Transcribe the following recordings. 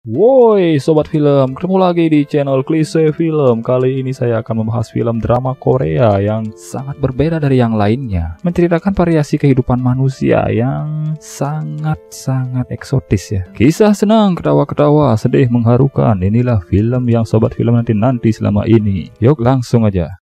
Woi sobat film, ketemu lagi di channel Klise Film. Kali ini saya akan membahas film drama Korea yang sangat berbeda dari yang lainnya, menceritakan variasi kehidupan manusia yang sangat eksotis ya. Kisah senang, ketawa-ketawa, sedih, mengharukan. Inilah film yang sobat film nanti selama ini. Yuk langsung aja.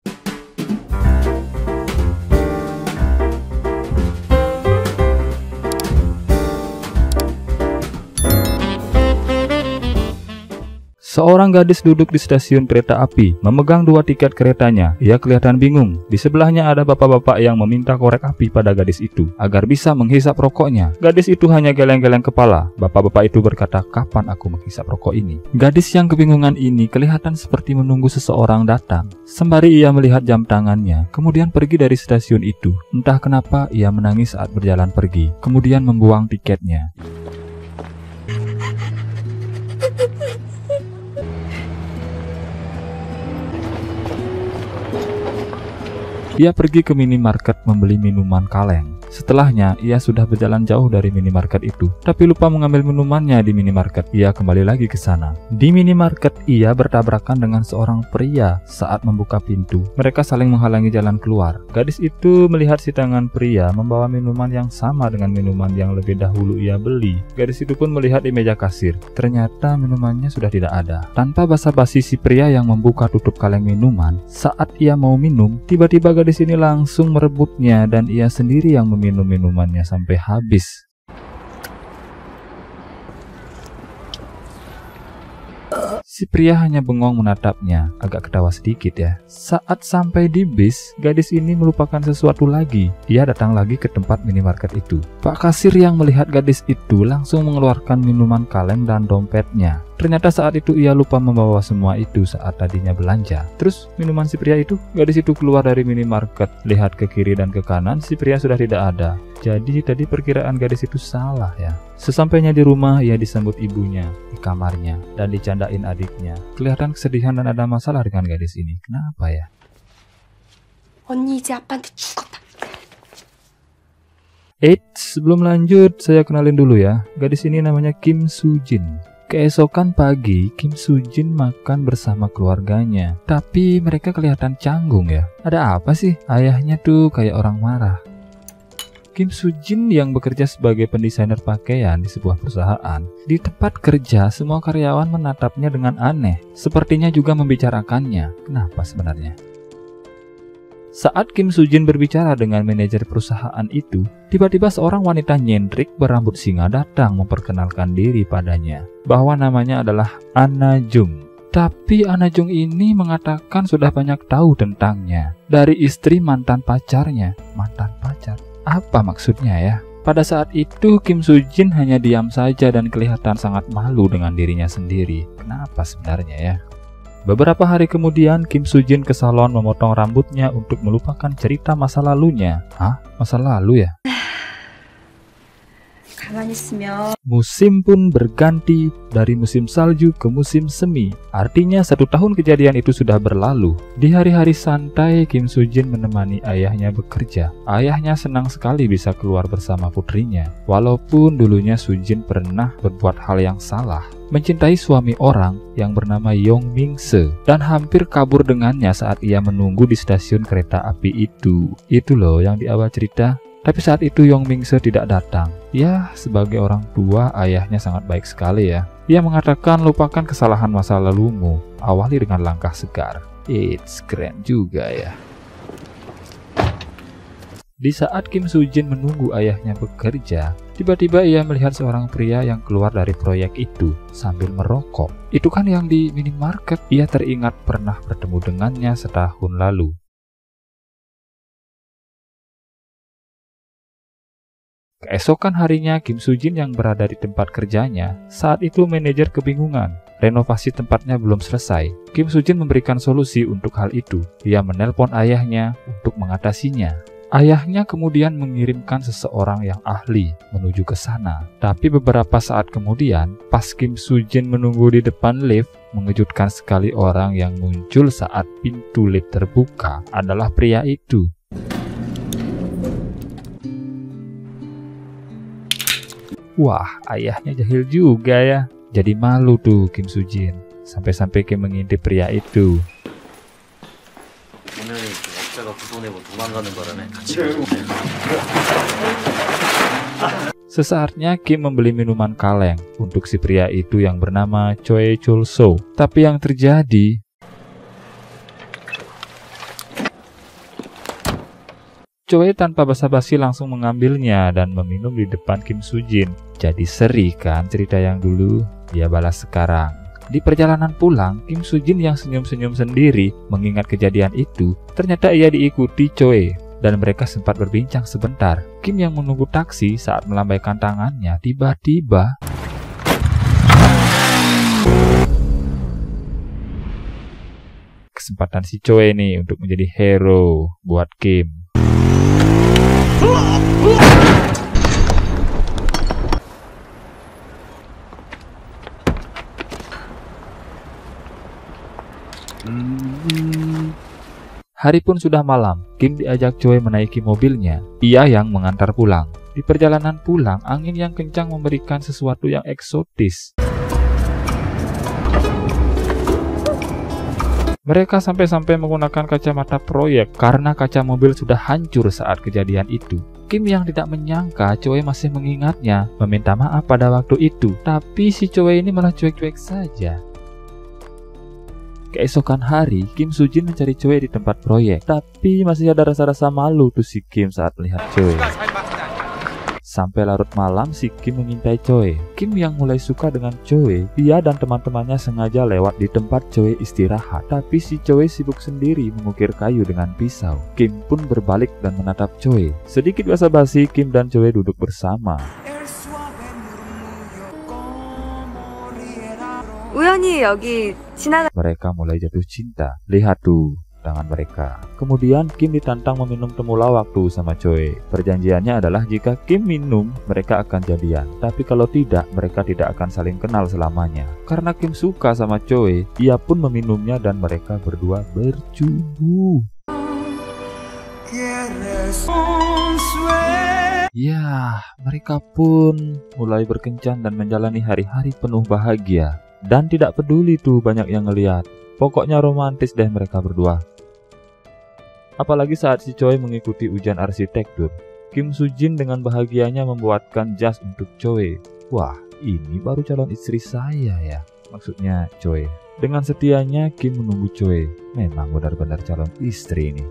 Seorang gadis duduk di stasiun kereta api, memegang dua tiket keretanya. Ia kelihatan bingung. Di sebelahnya ada bapak-bapak yang meminta korek api pada gadis itu, agar bisa menghisap rokoknya. Gadis itu hanya geleng-geleng kepala. Bapak-bapak itu berkata, "Kapan aku menghisap rokok ini?" Gadis yang kebingungan ini kelihatan seperti menunggu seseorang datang. Sembari ia melihat jam tangannya, kemudian pergi dari stasiun itu. Entah kenapa ia menangis saat berjalan pergi, kemudian membuang tiketnya. Ia pergi ke minimarket membeli minuman kaleng. Setelahnya, ia sudah berjalan jauh dari minimarket itu, tapi lupa mengambil minumannya di minimarket. Ia kembali lagi ke sana. Di minimarket, ia bertabrakan dengan seorang pria saat membuka pintu. Mereka saling menghalangi jalan keluar. Gadis itu melihat si tangan pria membawa minuman yang sama dengan minuman yang lebih dahulu ia beli. Gadis itu pun melihat di meja kasir. Ternyata minumannya sudah tidak ada. Tanpa basa-basi, si pria yang membuka tutup kaleng minuman, saat ia mau minum, tiba-tiba gadis ini langsung merebutnya dan ia sendiri yang meminum minumannya sampai habis. Si pria hanya bengong menatapnya, agak ketawa sedikit ya. Saat sampai di bis, gadis ini melupakan sesuatu lagi. Ia datang lagi ke tempat minimarket itu. Pak kasir yang melihat gadis itu langsung mengeluarkan minuman kaleng dan dompetnya. Ternyata saat itu ia lupa membawa semua itu saat tadinya belanja. Terus minuman si pria itu, gadis itu keluar dari minimarket. Lihat ke kiri dan ke kanan, si pria sudah tidak ada. Jadi tadi perkiraan gadis itu salah ya. Sesampainya di rumah, ia disambut ibunya di kamarnya dan dicandain adiknya. Kelihatan kesedihan dan ada masalah dengan gadis ini. Kenapa ya? 언니 이제 아빠한테 죽었다. Eits, sebelum lanjut, saya kenalin dulu ya. Gadis ini namanya Kim Soo Jin. Keesokan pagi, Kim Soo Jin makan bersama keluarganya. Tapi mereka kelihatan canggung ya. Ada apa sih? Ayahnya tuh kayak orang marah. Kim Soo Jin yang bekerja sebagai pendesainer pakaian di sebuah perusahaan. Di tempat kerja, semua karyawan menatapnya dengan aneh. Sepertinya juga membicarakannya. Kenapa sebenarnya? Saat Kim Soo Jin berbicara dengan manajer perusahaan itu, tiba-tiba seorang wanita nyentrik berambut singa datang memperkenalkan diri padanya, bahwa namanya adalah Anna Jung. Tapi Anna Jung ini mengatakan sudah banyak tahu tentangnya dari istri mantan pacarnya. Mantan pacar? Apa maksudnya ya? Pada saat itu Kim Soo Jin hanya diam saja dan kelihatan sangat malu dengan dirinya sendiri. Kenapa sebenarnya ya? Beberapa hari kemudian, Kim Soo Jin ke salon memotong rambutnya untuk melupakan cerita masa lalunya. Hah? Masa lalu ya? 가만히 있으면 Musim pun berganti dari musim salju ke musim semi. Artinya 1 tahun kejadian itu sudah berlalu. Di hari-hari santai, Kim Soo Jin menemani ayahnya bekerja. Ayahnya senang sekali bisa keluar bersama putrinya. Walaupun dulunya Soo Jin pernah berbuat hal yang salah, mencintai suami orang yang bernama Yong Ming Se dan hampir kabur dengannya saat ia menunggu di stasiun kereta api itu. Itu loh yang di awal cerita. Tapi saat itu Yong Ming Se tidak datang. Ya, sebagai orang tua, ayahnya sangat baik sekali ya. Ia mengatakan, lupakan kesalahan masa lalumu, awali dengan langkah segar. It's keren juga ya. Di saat Kim Soo Jin menunggu ayahnya bekerja, tiba-tiba ia melihat seorang pria yang keluar dari proyek itu sambil merokok. Itu kan yang di minimarket. Ia teringat pernah bertemu dengannya setahun lalu. Keesokan harinya, Kim Soo Jin yang berada di tempat kerjanya. Saat itu manajer kebingungan. Renovasi tempatnya belum selesai. Kim Soo Jin memberikan solusi untuk hal itu. Ia menelpon ayahnya untuk mengatasinya. Ayahnya kemudian mengirimkan seseorang yang ahli menuju ke sana. Tapi beberapa saat kemudian, pas Kim Soo Jin menunggu di depan lift, mengejutkan sekali orang yang muncul saat pintu lift terbuka adalah pria itu. Wah, ayahnya jahil juga ya. Jadi malu tuh Kim Soo Jin. Sampai-sampai Kim mengintip pria itu. Sesaatnya Kim membeli minuman kaleng untuk si pria itu yang bernama Choi Chul So. Tapi yang terjadi, Choi tanpa basa-basi langsung mengambilnya dan meminum di depan Kim Soo Jin. Jadi seri kan cerita yang dulu, dia balas sekarang. Di perjalanan pulang, Kim Soo Jin yang senyum-senyum sendiri mengingat kejadian itu, ternyata ia diikuti Choi dan mereka sempat berbincang sebentar. Kim yang menunggu taksi saat melambaikan tangannya tiba-tiba kesempatan si Choi nih untuk menjadi hero buat Kim. Hari pun sudah malam. Kim diajak Choi menaiki mobilnya. Ia yang mengantar pulang. Di perjalanan pulang, angin yang kencang memberikan sesuatu yang eksotis. Mereka sampai-sampai menggunakan kacamata proyek karena kaca mobil sudah hancur saat kejadian itu. Kim yang tidak menyangka Choi masih mengingatnya, meminta maaf pada waktu itu. Tapi si Choi ini malah cuek-cuek saja. Keesokan hari, Kim Soo Jin mencari Choi di tempat proyek. Tapi masih ada rasa-rasa malu tuh si Kim saat melihat Choi. Sampai larut malam si Kim mengintai Choi. Kim yang mulai suka dengan Choi, dia dan teman-temannya sengaja lewat di tempat Choi istirahat. Tapi si Choi sibuk sendiri mengukir kayu dengan pisau. Kim pun berbalik dan menatap Choi. Sedikit basa-basi, Kim dan Choi duduk bersama. Mereka mulai jatuh cinta. Lihat tuh tangan mereka. Kemudian Kim ditantang meminum temulawak tuh sama Choi. Perjanjiannya adalah jika Kim minum, mereka akan jadian. Tapi kalau tidak, mereka tidak akan saling kenal selamanya. Karena Kim suka sama Choi, ia pun meminumnya dan mereka berdua bercumbu. Ya, mereka pun mulai berkencan dan menjalani hari-hari penuh bahagia. Dan tidak peduli tuh banyak yang ngeliat. Pokoknya romantis deh mereka berdua. Apalagi saat si Choi mengikuti ujian arsitektur. Kim Soo Jin dengan bahagianya membuatkan jas untuk Choi. Wah, ini baru calon istri saya ya. Maksudnya Choi. Dengan setianya Kim menunggu Choi. Memang benar-benar calon istri ini.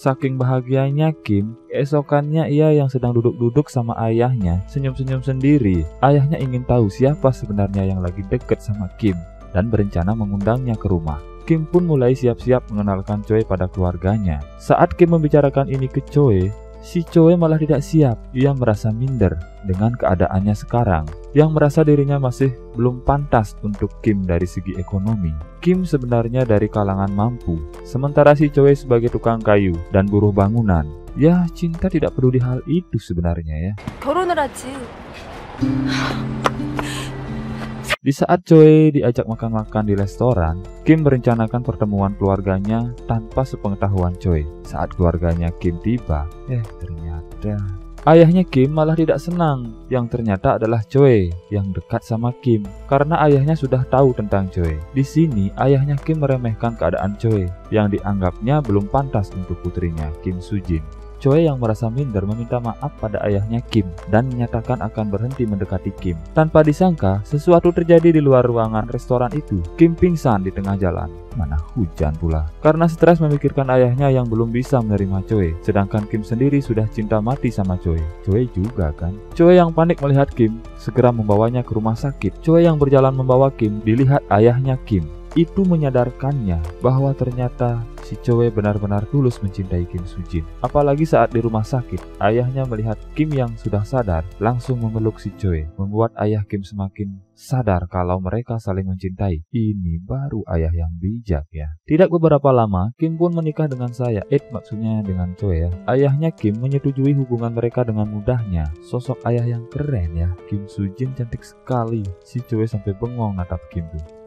Saking bahagianya Kim, keesokannya ia yang sedang duduk-duduk sama ayahnya, senyum-senyum sendiri. Ayahnya ingin tahu siapa sebenarnya yang lagi deket sama Kim, dan berencana mengundangnya ke rumah. Kim pun mulai siap-siap mengenalkan Choi pada keluarganya. Saat Kim membicarakan ini ke Choi, si Choi malah tidak siap. Ia merasa minder dengan keadaannya sekarang, yang merasa dirinya masih belum pantas untuk Kim dari segi ekonomi. Kim sebenarnya dari kalangan mampu, sementara si Choi sebagai tukang kayu dan buruh bangunan. Ya, cinta tidak peduli hal itu sebenarnya ya. Di saat Choi diajak makan-makan di restoran, Kim merencanakan pertemuan keluarganya tanpa sepengetahuan Choi. Saat keluarganya Kim tiba, ternyata ayahnya Kim malah tidak senang, yang ternyata adalah Choi yang dekat sama Kim karena ayahnya sudah tahu tentang Choi. Di sini ayahnya Kim meremehkan keadaan Choi yang dianggapnya belum pantas untuk putrinya Kim Soo Jin. Choi yang merasa minder meminta maaf pada ayahnya Kim dan menyatakan akan berhenti mendekati Kim. Tanpa disangka, sesuatu terjadi di luar ruangan restoran itu. Kim pingsan di tengah jalan. Mana hujan pula. Karena stres memikirkan ayahnya yang belum bisa menerima Choi. Sedangkan Kim sendiri sudah cinta mati sama Choi. Choi juga kan. Choi yang panik melihat Kim, segera membawanya ke rumah sakit. Choi yang berjalan membawa Kim dilihat ayahnya Kim. Itu menyadarkannya bahwa ternyata si Choi benar-benar tulus mencintai Kim Soo Jin. Apalagi saat di rumah sakit, ayahnya melihat Kim yang sudah sadar, langsung memeluk si Choi, membuat ayah Kim semakin sadar kalau mereka saling mencintai. Ini baru ayah yang bijak ya. Tidak beberapa lama, Kim pun menikah dengan saya. Maksudnya dengan Choi ya. Ayahnya Kim menyetujui hubungan mereka dengan mudahnya. Sosok ayah yang keren ya. Kim Soo Jin cantik sekali. Si Choi sampai bengong natap Kim tuh.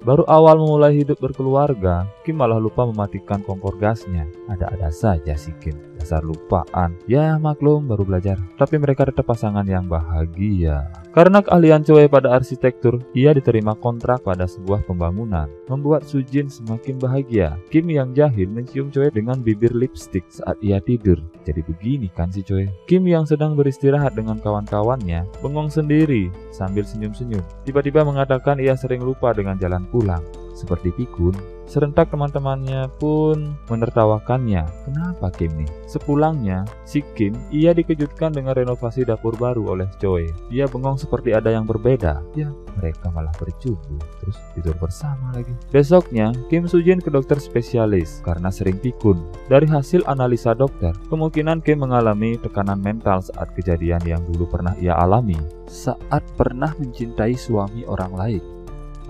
Baru awal memulai hidup berkeluarga, Kim malah lupa mematikan kompor gasnya. Ada-ada saja si Kim, dasar lupaan. Ya maklum baru belajar, tapi mereka tetap pasangan yang bahagia. Karena keahlian Choi pada arsitektur, ia diterima kontrak pada sebuah pembangunan. Membuat Sujin semakin bahagia. Kim yang jahil mencium Choi dengan bibir lipstik saat ia tidur. Jadi begini kan si Choi. Kim yang sedang beristirahat dengan kawan-kawannya, bengong sendiri sambil senyum-senyum. Tiba-tiba mengatakan ia sering lupa dengan jalan pulang. Seperti pikun, serentak teman-temannya pun menertawakannya. Kenapa Kim nih? Sepulangnya, si Kim, ia dikejutkan dengan renovasi dapur baru oleh Choi. Ia bengong seperti ada yang berbeda. Ya, mereka malah berjumpa, terus tidur bersama lagi. Besoknya, Kim Sujin ke dokter spesialis karena sering pikun. Dari hasil analisa dokter, kemungkinan Kim mengalami tekanan mental saat kejadian yang dulu pernah ia alami. Saat pernah mencintai suami orang lain.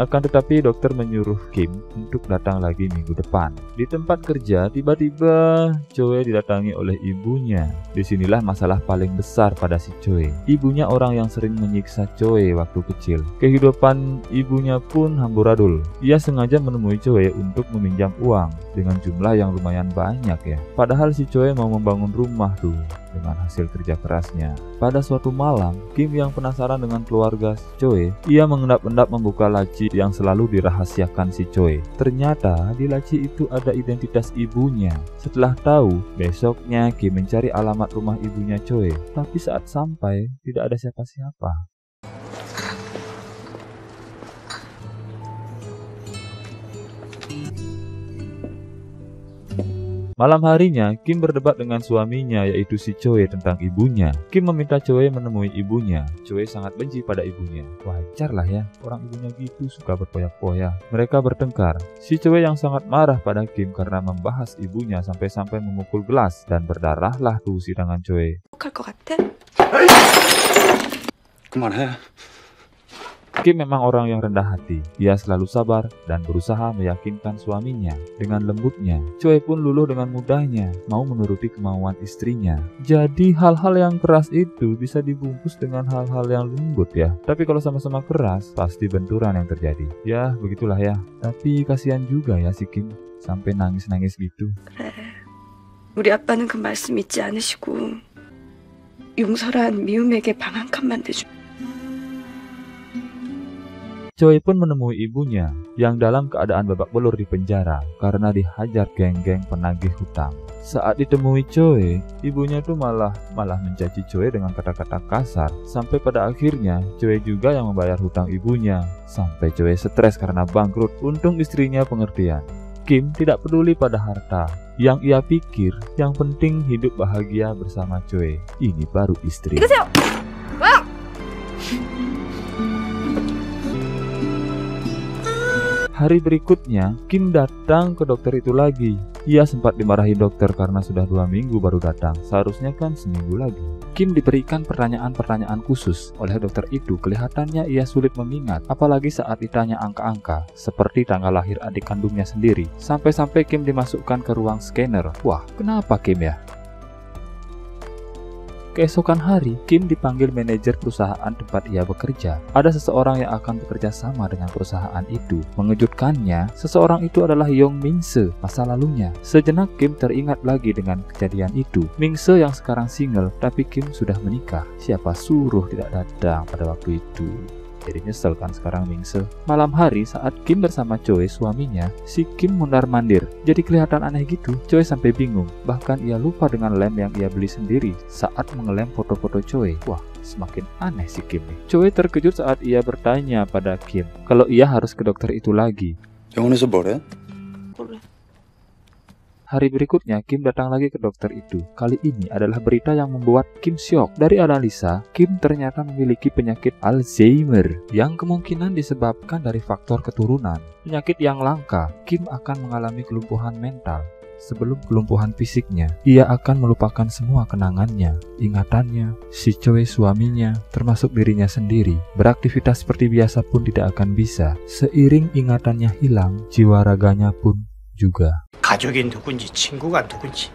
Akan tetapi dokter menyuruh Kim untuk datang lagi minggu depan. Di tempat kerja, tiba-tiba Choi didatangi oleh ibunya. Disinilah masalah paling besar pada si Choi. Ibunya orang yang sering menyiksa Choi waktu kecil. Kehidupan ibunya pun amburadul. Ia sengaja menemui Choi untuk meminjam uang dengan jumlah yang lumayan banyak ya. Padahal si Choi mau membangun rumah tuh dengan hasil kerja kerasnya. Pada suatu malam, Kim yang penasaran dengan keluarga si Choi, ia mengendap-endap membuka laci yang selalu dirahasiakan si Choi. Ternyata di laci itu ada identitas ibunya. Setelah tahu, besoknya Kim mencari alamat rumah ibunya Choi. Tapi saat sampai, tidak ada siapa-siapa. Malam harinya, Kim berdebat dengan suaminya yaitu si Choi tentang ibunya. Kim meminta Choi menemui ibunya. Choi sangat benci pada ibunya. Wajar lah ya, orang ibunya gitu suka berpoyak-poyak. Mereka bertengkar. Si Choi yang sangat marah pada Kim karena membahas ibunya sampai-sampai memukul gelas dan berdarahlah tuh si tangan Choi. 할 것 같아? 그만해. Kim memang orang yang rendah hati. Ia selalu sabar dan berusaha meyakinkan suaminya. Dengan lembutnya, Choi pun luluh dengan mudahnya, mau menuruti kemauan istrinya. Jadi hal-hal yang keras itu bisa dibungkus dengan hal-hal yang lembut ya. Tapi kalau sama-sama keras, pasti benturan yang terjadi. Ya, begitulah ya. Tapi kasihan juga ya si Kim, sampai nangis-nangis gitu. 그래. 우리 아빠는 그 말씀 잊지 않으시고 용서란 미움에게 방 한 칸만 대주. Choi pun menemui ibunya yang dalam keadaan babak belur di penjara karena dihajar geng-geng penagih hutang. Saat ditemui Choi, ibunya tuh malah mencaci Choi dengan kata-kata kasar. Sampai pada akhirnya Choi juga yang membayar hutang ibunya. Sampai Choi stres karena bangkrut. Untung istrinya pengertian. Kim tidak peduli pada harta. Yang ia pikir yang penting hidup bahagia bersama Choi. Ini baru istri. Hari berikutnya, Kim datang ke dokter itu lagi. Ia sempat dimarahi dokter karena sudah 2 minggu baru datang. Seharusnya kan seminggu lagi. Kim diberikan pertanyaan-pertanyaan khusus oleh dokter itu. Kelihatannya ia sulit mengingat, apalagi saat ditanya angka-angka, seperti tanggal lahir adik kandungnya sendiri. Sampai-sampai Kim dimasukkan ke ruang scanner. Wah, kenapa Kim ya? Keesokan hari, Kim dipanggil manajer perusahaan tempat ia bekerja. Ada seseorang yang akan bekerja sama dengan perusahaan itu. Mengejutkannya, seseorang itu adalah Yong Min-se, masa lalunya. Sejenak Kim teringat lagi dengan kejadian itu. Min-se yang sekarang single, tapi Kim sudah menikah. Siapa suruh tidak datang pada waktu itu? Jadi nyesel kan sekarang Min-se. Malam hari saat Kim bersama Choi suaminya, si Kim mundar-mandir. Jadi kelihatan aneh gitu. Choi sampai bingung. Bahkan ia lupa dengan lem yang ia beli sendiri saat mengelem foto-foto Choi. Wah, semakin aneh si Kim nih. Choi terkejut saat ia bertanya pada Kim kalau ia harus ke dokter itu lagi. 병원에서 뭐래? 몰라. Hari berikutnya, Kim datang lagi ke dokter itu. Kali ini adalah berita yang membuat Kim syok. Dari analisa, Kim ternyata memiliki penyakit Alzheimer yang kemungkinan disebabkan dari faktor keturunan. Penyakit yang langka, Kim akan mengalami kelumpuhan mental. Sebelum kelumpuhan fisiknya, ia akan melupakan semua kenangannya, ingatannya, si Choi suaminya, termasuk dirinya sendiri. Beraktivitas seperti biasa pun tidak akan bisa. Seiring ingatannya hilang, jiwa raganya pun juga. 가족이 누군지 친구가 누군지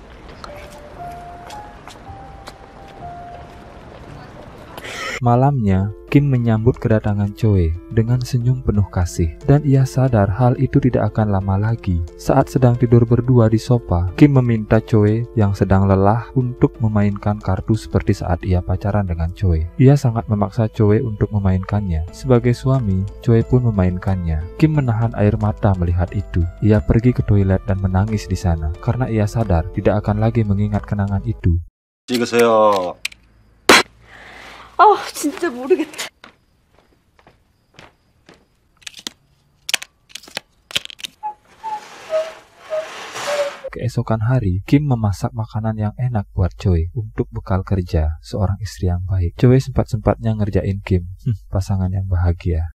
Malamnya, Kim menyambut kedatangan Choi dengan senyum penuh kasih, dan ia sadar hal itu tidak akan lama lagi. Saat sedang tidur berdua di sofa, Kim meminta Choi yang sedang lelah untuk memainkan kartu seperti saat ia pacaran dengan Choi. Ia sangat memaksa Choi untuk memainkannya. Sebagai suami, Choi pun memainkannya. Kim menahan air mata melihat itu. Ia pergi ke toilet dan menangis di sana karena ia sadar tidak akan lagi mengingat kenangan itu. 찍으세요. 진짜 모르겠다. Keesokan hari, Kim memasak makanan yang enak buat Choi untuk bekal kerja, seorang istri yang baik. Choi sempat-sempatnya ngerjain Kim. Pasangan yang bahagia.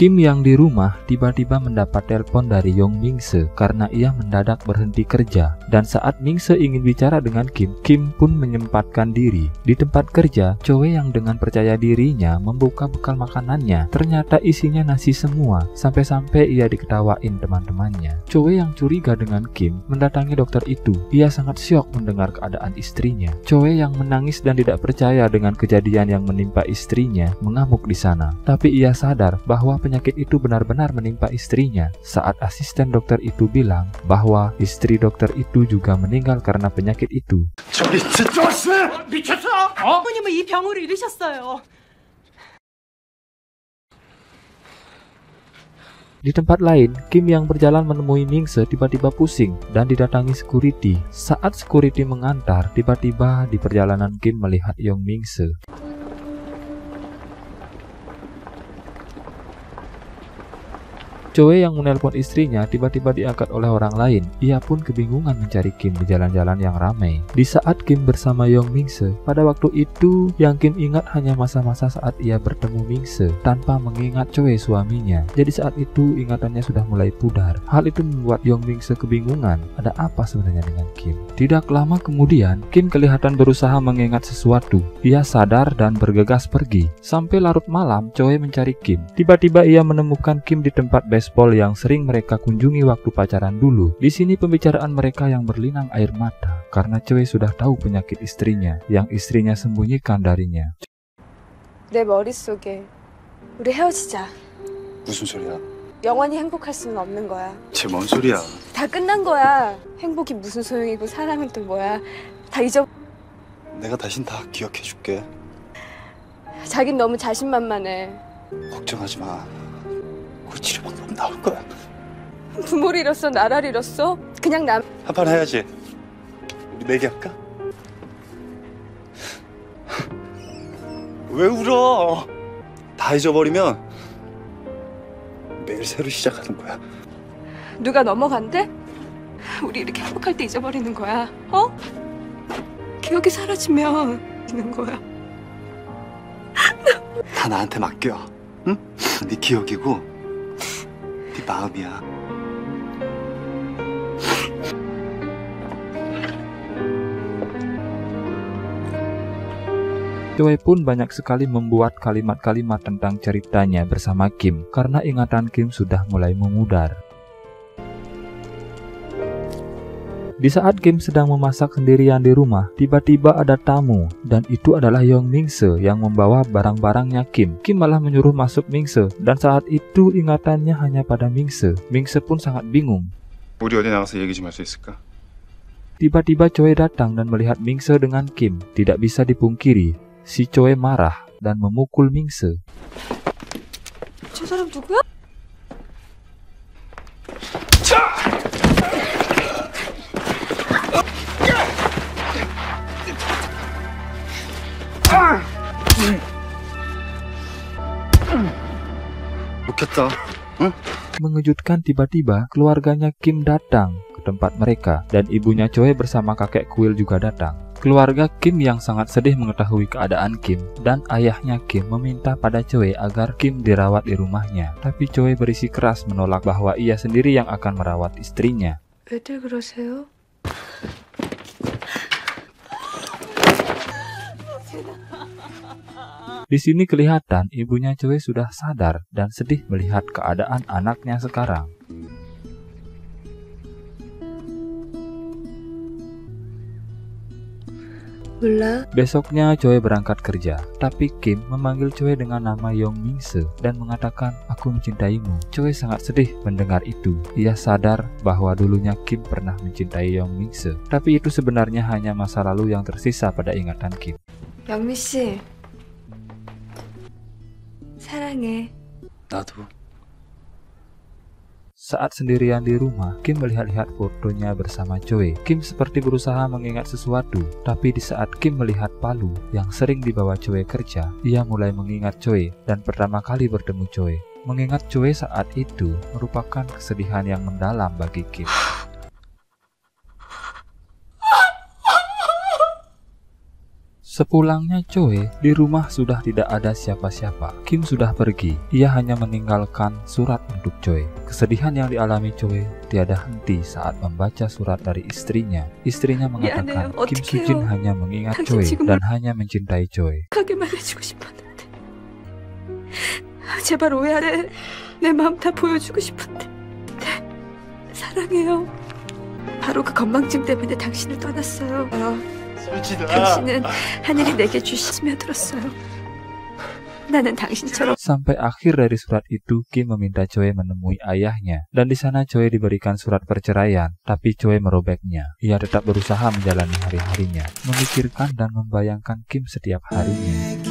Kim yang di rumah tiba-tiba mendapat telepon dari Yong Ming-se karena ia mendadak berhenti kerja. Dan saat Ming-se ingin bicara dengan Kim, Kim pun menyempatkan diri. Di tempat kerja, Choi yang dengan percaya dirinya membuka bekal makanannya. Ternyata isinya nasi semua, sampai-sampai ia diketawain teman-temannya. Choi yang curiga dengan Kim mendatangi dokter itu. Ia sangat syok mendengar keadaan istrinya. Choi yang menangis dan tidak percaya dengan kejadian yang menimpa istrinya mengamuk di sana. Tapi ia sadar bahwa penyakit itu benar-benar menimpa istrinya saat asisten dokter itu bilang bahwa istri dokter itu juga meninggal karena penyakit itu. Di tempat lain, Kim yang berjalan menemui Ming-se tiba-tiba pusing dan didatangi security. Saat security mengantar, tiba-tiba di perjalanan Kim melihat Yong Ming-se. Choi yang menelpon istrinya tiba-tiba diangkat oleh orang lain. Ia pun kebingungan mencari Kim di jalan-jalan yang ramai. Di saat Kim bersama Yong Ming-se, pada waktu itu yang Kim ingat hanya masa-masa saat ia bertemu Ming-se tanpa mengingat Choi suaminya. Jadi saat itu ingatannya sudah mulai pudar. Hal itu membuat Yong Ming-se kebingungan. Ada apa sebenarnya dengan Kim? Tidak lama kemudian, Kim kelihatan berusaha mengingat sesuatu. Ia sadar dan bergegas pergi. Sampai larut malam, Choi mencari Kim. Tiba-tiba ia menemukan Kim di tempat baseball yang sering mereka kunjungi waktu pacaran dulu. Di sini pembicaraan mereka yang berlinang air mata karena Choi sudah tahu penyakit istrinya yang istrinya sembunyikan darinya. 내 머릿속에 우리 헤어지자. 무슨 소리야? 영원히 행복할 수는 없는 거야. 쟤 뭔 소리야? 다 끝난 거야. 행복이 무슨 소용이고 사랑은 또 뭐야. 다 잊어. 내가 다신 다 기억해줄게. 자긴 너무 자신만만해. 걱정하지 마. 우리 치료 방법 나올 거야. 부모를 잃었어, 나라를 잃었어. 그냥 남. 한판 해야지. 우리 내기할까? 왜 울어? 다 잊어버리면 매일 새로 시작하는 거야. 누가 넘어간대? 우리 이렇게 행복할 때 잊어버리는 거야. 어? 기억이 사라지면 있는 거야. 다 나한테 맡겨. 응? 네 기억이고 네 마음이야. Choi pun banyak sekali membuat kalimat-kalimat tentang ceritanya bersama Kim karena ingatan Kim sudah mulai memudar. Di saat Kim sedang memasak sendirian di rumah, tiba-tiba ada tamu, dan itu adalah Yong Ming-se yang membawa barang-barangnya Kim. Kim malah menyuruh masuk Ming-se, dan saat itu ingatannya hanya pada Ming-se. Ming-se pun sangat bingung. 우리 어디 나가서 얘기 좀 할 수 있을까? Tiba-tiba Choi datang dan melihat Ming-se dengan Kim. Tidak bisa dipungkiri, si Choi marah dan memukul Ming-se. 저 사람 누구야? 좋겠다. 응? Mengejutkan tiba-tiba keluarganya Kim datang ke tempat mereka dan ibunya Choi bersama kakek kuil juga datang. Keluarga Kim yang sangat sedih mengetahui keadaan Kim dan ayahnya Kim meminta pada Choi agar Kim dirawat di rumahnya. Tapi Choi berisi keras menolak bahwa ia sendiri yang akan merawat istrinya. 왜들 그러세요? Di sini kelihatan ibunya Choi sudah sadar dan sedih melihat keadaan anaknya sekarang. Besoknya Choi berangkat kerja, tapi Kim memanggil Choi dengan nama Yong Min-se dan mengatakan, "Aku mencintaimu." Choi sangat sedih mendengar itu. Ia sadar bahwa dulunya Kim pernah mencintai Yong Min-se, tapi itu sebenarnya hanya masa lalu yang tersisa pada ingatan Kim. 영미 씨, 사랑해. 나도. Saat sendirian di rumah, Kim melihat-lihat fotonya bersama Choi. Kim seperti berusaha mengingat sesuatu, tapi di saat Kim melihat palu yang sering dibawa Choi kerja, ia mulai mengingat Choi dan pertama kali bertemu Choi. Mengingat Choi saat itu merupakan kesedihan yang mendalam bagi Kim. Sepulangnya Choi, di rumah sudah tidak ada siapa-siapa. Kim sudah pergi. Ia hanya meninggalkan surat untuk Choi. Kesedihan yang dialami Choi tiada henti saat membaca surat dari istrinya. Istrinya mengatakan Kim Soo-jin hanya mengingat Choi dan hanya mencintai Choi. 가게만 해주고 싶었는데 제발 오해하래. 내 마음 다 보여주고 싶은데 사랑해요. 바로 그 건망증 때문에 당신을 떠났어요. 당신은 하늘이 내게 주신 스며들었어요. 나는 당신처럼. Sampai akhir dari surat itu, Kim meminta Choi menemui ayahnya, dan di sana Choi diberikan surat perceraian, tapi Choi merobeknya. Ia tetap berusaha menjalani hari-harinya, memikirkan dan membayangkan Kim setiap harinya.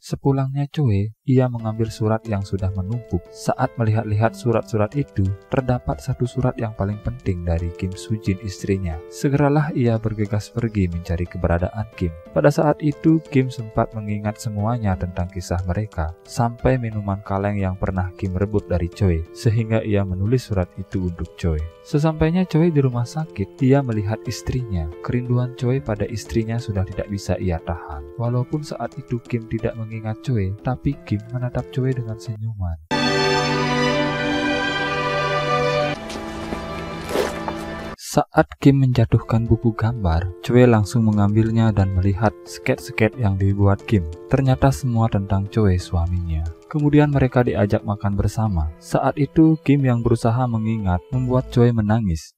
Sepulangnya Choi, ia mengambil surat yang sudah menumpuk. Saat melihat-lihat surat-surat itu, terdapat satu surat yang paling penting dari Kim Soo-jin istrinya. Segeralah ia bergegas pergi mencari keberadaan Kim. Pada saat itu, Kim sempat mengingat semuanya tentang kisah mereka, sampai minuman kaleng yang pernah Kim rebut dari Choi, sehingga ia menulis surat itu untuk Choi. Sesampainya Choi di rumah sakit, ia melihat istrinya. Kerinduan Choi pada istrinya sudah tidak bisa ia tahan. Walaupun saat itu Kim tidak mengingat Choi, tapi Kim menatap Choi dengan senyuman. Saat Kim menjatuhkan buku gambar, Choi langsung mengambilnya dan melihat sket-sket yang dibuat Kim. Ternyata semua tentang Choi suaminya. Kemudian mereka diajak makan bersama. Saat itu Kim yang berusaha mengingat membuat Choi menangis.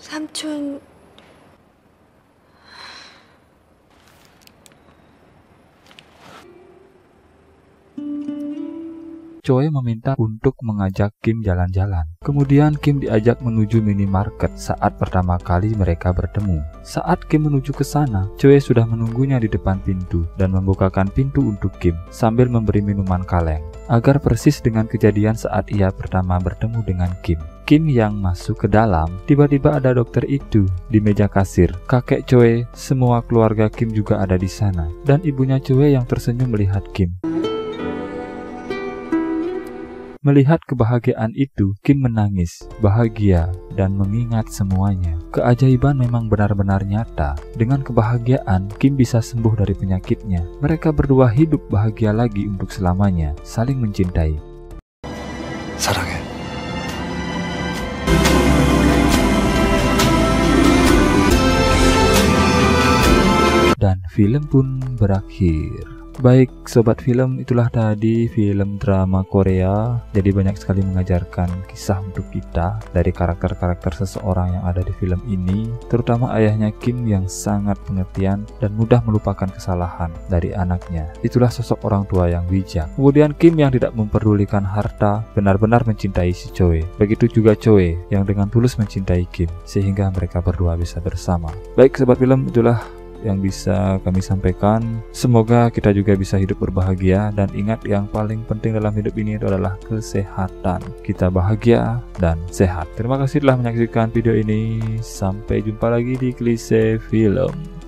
삼촌, Choi meminta untuk mengajak Kim jalan-jalan. Kemudian Kim diajak menuju minimarket saat pertama kali mereka bertemu. Saat Kim menuju ke sana, Choi sudah menunggunya di depan pintu dan membukakan pintu untuk Kim sambil memberi minuman kaleng, agar persis dengan kejadian saat ia pertama bertemu dengan Kim. Kim yang masuk ke dalam, tiba-tiba ada dokter itu di meja kasir. Kakek Choi, semua keluarga Kim juga ada di sana, dan ibunya Choi yang tersenyum melihat Kim. Melihat kebahagiaan itu, Kim menangis, bahagia, dan mengingat semuanya. Keajaiban memang benar-benar nyata. Dengan kebahagiaan, Kim bisa sembuh dari penyakitnya. Mereka berdua hidup bahagia lagi untuk selamanya, saling mencintai. 사랑해. Dan film pun berakhir. Baik sobat film, itulah tadi film drama Korea. Jadi banyak sekali mengajarkan kisah untuk kita dari karakter-karakter seseorang yang ada di film ini, terutama ayahnya Kim yang sangat pengertian dan mudah melupakan kesalahan dari anaknya. Itulah sosok orang tua yang bijak. Kemudian Kim yang tidak memperdulikan harta, benar-benar mencintai si Choi. Begitu juga Choi yang dengan tulus mencintai Kim, sehingga mereka berdua bisa bersama. Baik sobat film, itulah yang bisa kami sampaikan. Semoga kita juga bisa hidup berbahagia, dan ingat yang paling penting dalam hidup ini itu adalah kesehatan. Kita bahagia dan sehat. Terima kasih telah menyaksikan video ini. Sampai jumpa lagi di Klise Film.